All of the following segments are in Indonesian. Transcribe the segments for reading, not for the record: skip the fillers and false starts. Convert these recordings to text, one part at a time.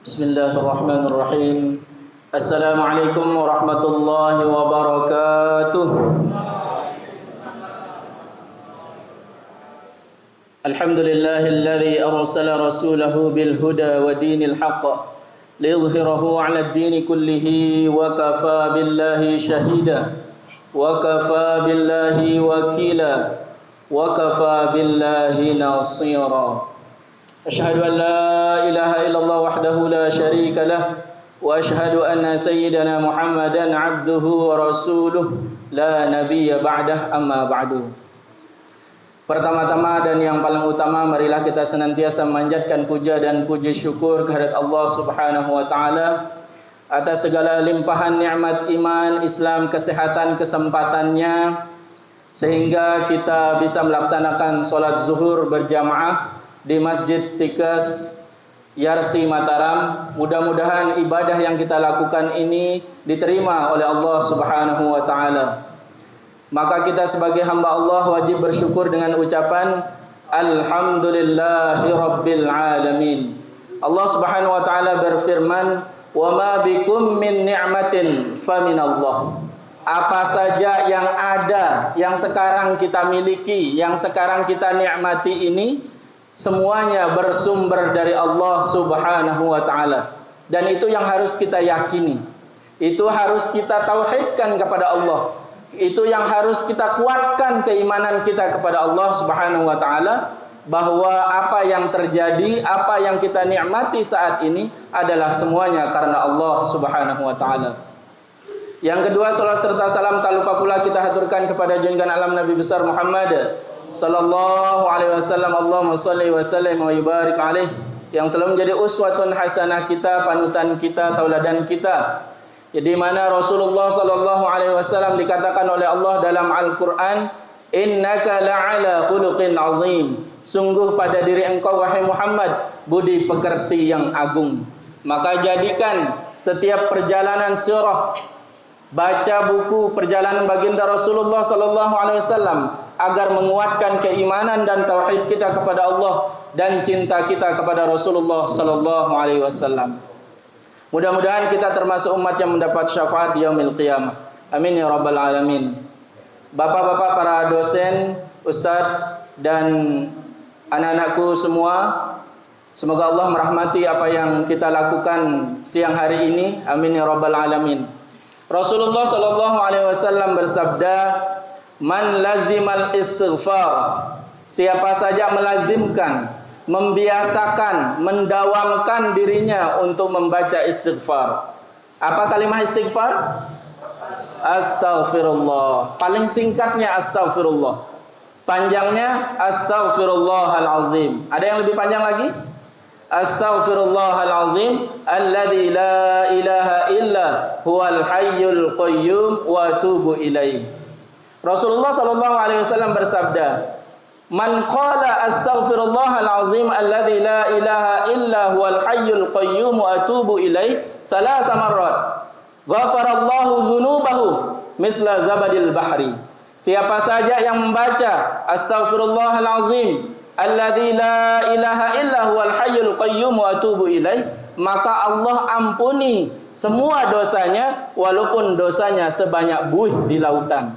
Bismillahirrahmanirrahim. Assalamualaikum warahmatullahi wabarakatuh. Alhamdulillahilladzi arsala rasulahu bil huda wa dinil haqq liyudhhirahu 'ala ad-din kullihi wa kafaa billahi shahida wa kafaa billahi wakila wa kafaa billahi nasira. Asyhadu an la ilaha illallah wahdahu la syarika lah wa asyhadu anna sayyidana Muhammadan abduhu wa rasuluh la nabiyya ba'dah, amma ba'du. Pertama-tama dan yang paling utama, marilah kita senantiasa memanjatkan puja dan puji syukur kehadirat Allah Subhanahu wa taala atas segala limpahan nikmat iman, Islam, kesehatan, kesempatannya sehingga kita bisa melaksanakan salat zuhur berjamaah di Masjid Stikas Yarsi Mataram. Mudah-mudahan ibadah yang kita lakukan ini diterima oleh Allah Subhanahu wa taala. Maka kita sebagai hamba Allah wajib bersyukur dengan ucapan Alhamdulillahi Rabbil Alamin. Allah Subhanahu wa taala berfirman, "Wa ma bikum min ni'matin faminallah." Apa saja yang ada, yang sekarang kita miliki, yang sekarang kita nikmati ini, semuanya bersumber dari Allah Subhanahu wa taala. Dan itu yang harus kita yakini. Itu harus kita tauhidkan kepada Allah. Itu yang harus kita kuatkan keimanan kita kepada Allah Subhanahu wa taala, bahwa apa yang terjadi, apa yang kita nikmati saat ini adalah semuanya karena Allah Subhanahu wa taala. Yang kedua, salawat serta salam tak lupa pula kita haturkan kepada junjungan alam Nabi besar Muhammad sallallahu alaihi wasallam. Allahumma shalli wa sallim wa barik alaih, yang selalu menjadi uswatun hasanah kita, panutan kita, tauladan kita. Di mana Rasulullah sallallahu alaihi wasallam dikatakan oleh Allah dalam Al-Qur'an, innaka la'ala khuluqin azim. Sungguh pada diri engkau wahai Muhammad budi pekerti yang agung. Maka jadikan setiap perjalanan surah, baca buku perjalanan baginda Rasulullah sallallahu alaihi wasallam agar menguatkan keimanan dan tauhid kita kepada Allah dan cinta kita kepada Rasulullah sallallahu alaihi wasallam. Mudah-mudahan kita termasuk umat yang mendapat syafaat di yaumil qiyamah. Amin ya rabbal alamin. Bapak-bapak para dosen, ustadz dan anak-anakku semua, semoga Allah merahmati apa yang kita lakukan siang hari ini. Amin ya rabbal alamin. Rasulullah sallallahu alaihi wasallam bersabda, "Man lazimal istighfar." Siapa saja melazimkan, membiasakan, mendawamkan dirinya untuk membaca istighfar. Apa kalimat istighfar? Astaghfirullah. Paling singkatnya astaghfirullah. Panjangnya astaghfirullahalazim. Ada yang lebih panjang lagi? Astaghfirullahalazim alladzi la ilaha illa huwal hayyul qayyum wa atubu ilaih. Rasulullah sallallahu alaihi wasallam bersabda, "Man qala astaghfirullahalazim alladzi la ilaha illa huwal hayyul qayyum wa atubu ilaih salasa marrat, ghafarallahu dzunubahu misla zabadil bahri." Siapa saja yang membaca astaghfirullahalazim alladzi la ilaha illa huwal hayyul qayyum wa atubu ilaih, maka Allah ampuni semua dosanya walaupun dosanya sebanyak buih di lautan.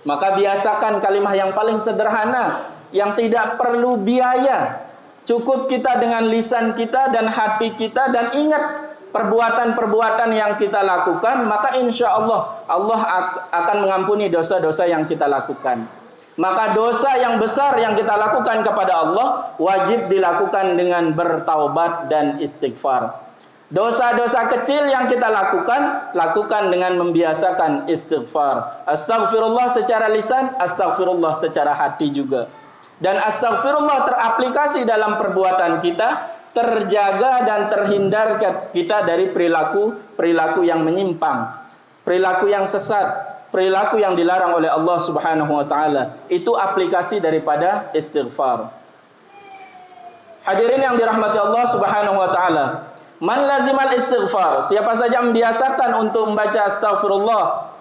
Maka biasakan kalimat yang paling sederhana, yang tidak perlu biaya. Cukup kita dengan lisan kita dan hati kita, dan ingat perbuatan-perbuatan yang kita lakukan, maka insya Allah Allah akan mengampuni dosa-dosa yang kita lakukan. Maka dosa yang besar yang kita lakukan kepada Allah wajib dilakukan dengan bertaubat dan istighfar. Dosa-dosa kecil yang kita lakukan dengan membiasakan istighfar. Astaghfirullah secara lisan, astaghfirullah secara hati juga. Dan astaghfirullah teraplikasi dalam perbuatan kita, terjaga dan terhindar kita dari perilaku yang menyimpang, perilaku yang sesat, perilaku yang dilarang oleh Allah Subhanahu wa taala. Itu aplikasi daripada istighfar. Hadirin yang dirahmati Allah Subhanahu wa taala, man lazimal istighfar, siapa saja membiasakan untuk membaca astaghfirullah,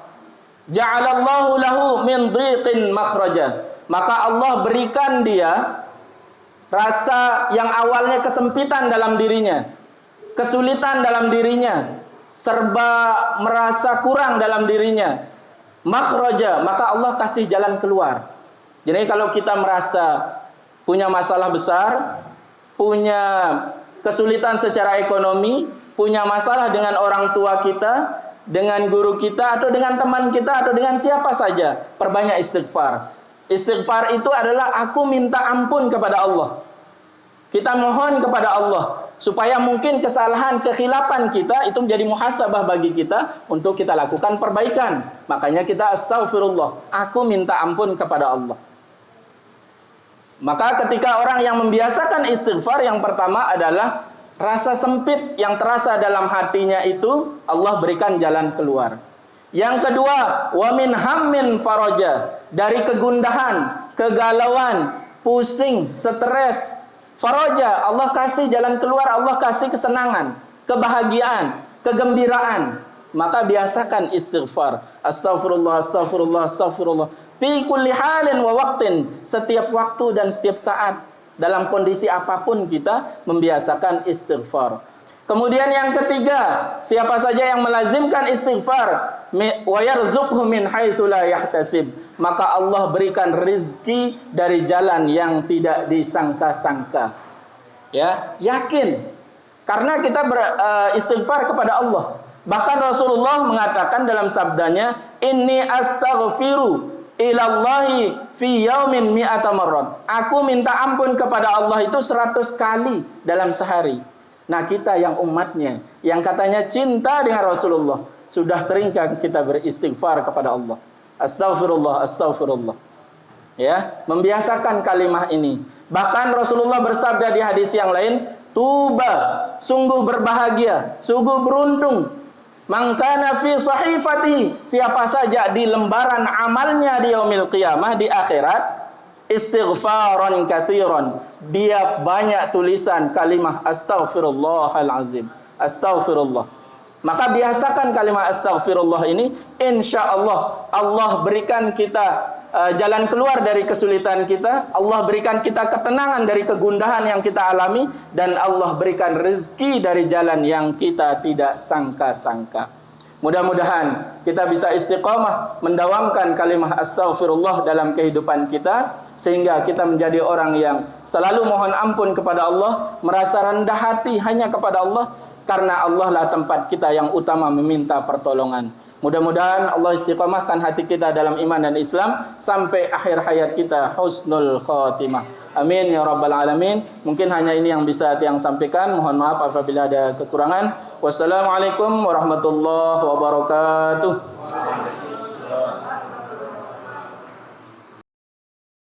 ja'alallahu lahu min dhiqin makhraja, maka Allah berikan dia rasa yang awalnya kesempitan dalam dirinya, kesulitan dalam dirinya, serba merasa kurang dalam dirinya, makhraja, maka Allah kasih jalan keluar. Jadi kalau kita merasa punya masalah besar, punya kesulitan secara ekonomi, punya masalah dengan orang tua kita, dengan guru kita, atau dengan teman kita, atau dengan siapa saja, perbanyak istighfar. Istighfar itu adalah aku minta ampun kepada Allah. Kita mohon kepada Allah supaya mungkin kesalahan, kekhilapan kita itu menjadi muhasabah bagi kita untuk kita lakukan perbaikan. Makanya kita astaghfirullah, aku minta ampun kepada Allah. Maka ketika orang yang membiasakan istighfar, yang pertama adalah rasa sempit yang terasa dalam hatinya itu Allah berikan jalan keluar. Yang kedua, wa min hammin faraja, dari kegundahan, kegalauan, pusing, stres, faraja, Allah kasih jalan keluar, Allah kasih kesenangan, kebahagiaan, kegembiraan. Maka biasakan istighfar. Astaghfirullah, astaghfirullah, astaghfirullah. Fi kulli halin wa waqtin, setiap waktu dan setiap saat, dalam kondisi apapun kita membiasakan istighfar. Kemudian yang ketiga, siapa saja yang melazimkan istighfar, wa yarzuqhu min haitsu la yahtasib, maka Allah berikan rezeki dari jalan yang tidak disangka-sangka. Ya, yakin. Karena kita beristighfar kepada Allah. Bahkan Rasulullah mengatakan dalam sabdanya, inni astaghfiru ilallahi fi yaumin mi'ata marrat. Aku minta ampun kepada Allah itu 100 kali dalam sehari. Nah, kita yang umatnya, yang katanya cinta dengan Rasulullah, sudah seringkah kita beristighfar kepada Allah. Astaghfirullah, astaghfirullah. Ya, membiasakan kalimat ini. Bahkan Rasulullah bersabda di hadis yang lain, tuba, sungguh berbahagia, sungguh beruntung. Man kana fi sahifati, siapa saja di lembaran amalnya di yaumil qiyamah, di akhirat, istighfaran katsiran, dia banyak tulisan kalimat astaghfirullahal azim, astaghfirullah. Maka biasakan kalimat astaghfirullah ini, insyaallah Allah berikan kita jalan keluar dari kesulitan kita, Allah berikan kita ketenangan dari kegundahan yang kita alami, dan Allah berikan rezeki dari jalan yang kita tidak sangka-sangka. Mudah-mudahan kita bisa istiqamah mendawamkan kalimat astaghfirullah dalam kehidupan kita, sehingga kita menjadi orang yang selalu mohon ampun kepada Allah, merasa rendah hati hanya kepada Allah, karena Allah lah tempat kita yang utama meminta pertolongan. Mudah-mudahan Allah istiqamahkan hati kita dalam iman dan Islam sampai akhir hayat kita husnul khatimah. Amin ya rabbal alamin. Mungkin hanya ini yang bisa Tiang sampaikan. Mohon maaf apabila ada kekurangan. Wassalamualaikum warahmatullahi wabarakatuh.